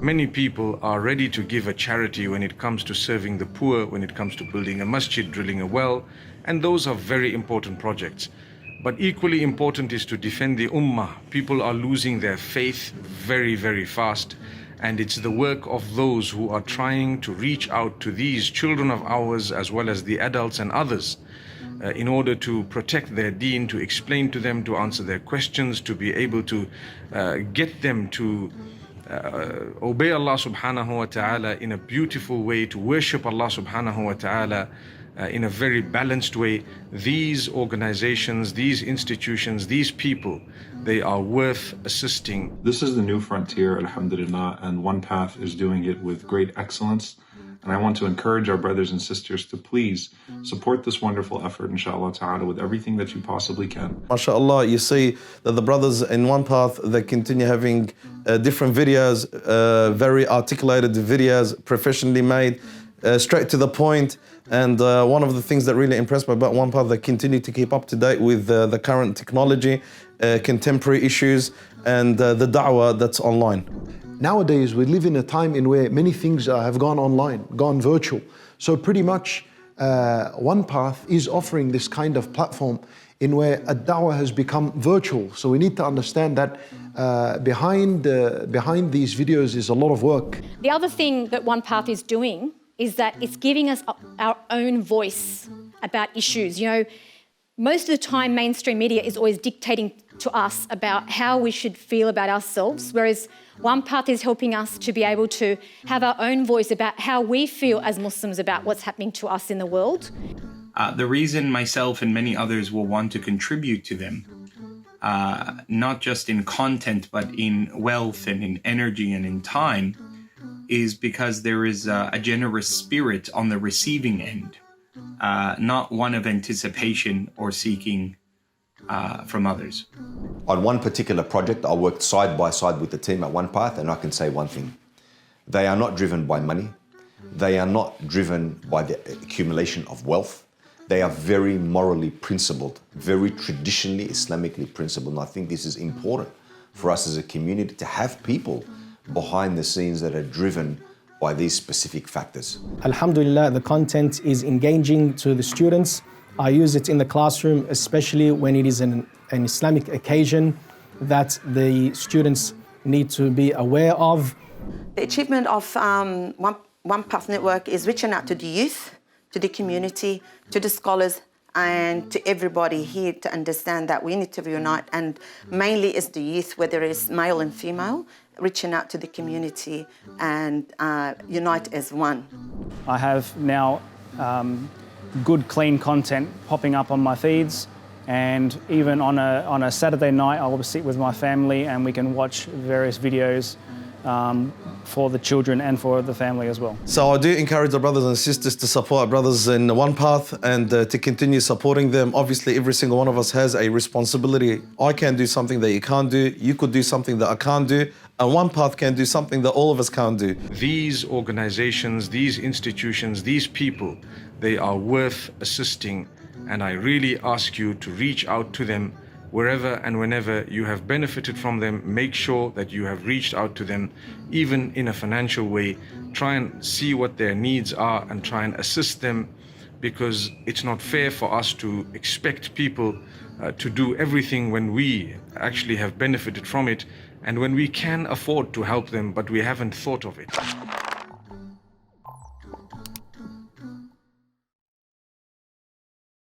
Many people are ready to give a charity when it comes to serving the poor, when it comes to building a masjid, drilling a well, and those are very important projects. But equally important is to defend the ummah. People are losing their faith very, very fast. And it's the work of those who are trying to reach out to these children of ours as well as the adults and others in order to protect their deen, to explain to them, to answer their questions, to be able to get them to obey Allah subhanahu wa ta'ala in a beautiful way, to worship Allah subhanahu wa ta'ala in a very balanced way. These organizations, these institutions, these people, they are worth assisting. This is the new frontier, alhamdulillah, and OnePath is doing it with great excellence. And I want to encourage our brothers and sisters to please support this wonderful effort, inshallah ta'ala, with everything that you possibly can. MashaAllah, you see that the brothers in OnePath, they continue having different videos, very articulated videos, professionally made, straight to the point. And one of the things that really impressed me about OnePath, they continue to keep up to date with the current technology, contemporary issues, and the da'wah that's online. Nowadays, we live in a time in where many things have gone online, gone virtual. So pretty much OnePath is offering this kind of platform in where a da'wah has become virtual. So we need to understand that behind these videos is a lot of work. The other thing that OnePath is doing is that it's giving us our own voice about issues. You know, most of the time mainstream media is always dictating to us about how we should feel about ourselves, whereas OnePath is helping us to be able to have our own voice about how we feel as Muslims about what's happening to us in the world. The reason myself and many others will want to contribute to them, not just in content, but in wealth and in energy and in time, is because there is a generous spirit on the receiving end, not one of anticipation or seeking from others. On one particular project, I worked side by side with the team at OnePath, and I can say one thing. They are not driven by money. They are not driven by the accumulation of wealth. They are very morally principled, very traditionally Islamically principled. And I think this is important for us as a community to have people behind the scenes that are driven by these specific factors. Alhamdulillah, the content is engaging to the students. I use it in the classroom, especially when it is an Islamic occasion that the students need to be aware of. The achievement of OnePath Network is reaching out to the youth, to the community, to the scholars, and to everybody here to understand that we need to reunite, and mainly it's the youth, whether it's male and female, reaching out to the community and unite as one. I have now good, clean content popping up on my feeds, and even on a Saturday night, I will sit with my family and we can watch various videos for the children and for the family as well. So I do encourage the brothers and sisters to support our brothers in OnePath and to continue supporting them. Obviously, every single one of us has a responsibility. I can do something that you can't do. You could do something that I can't do. And OnePath can do something that all of us can't do. These organizations, these institutions, these people, they are worth assisting. And I really ask you to reach out to them wherever and whenever you have benefited from them. Make sure that you have reached out to them, even in a financial way. Try and see what their needs are and try and assist them, because it's not fair for us to expect people to do everything when we actually have benefited from it and when we can afford to help them, but we haven't thought of it.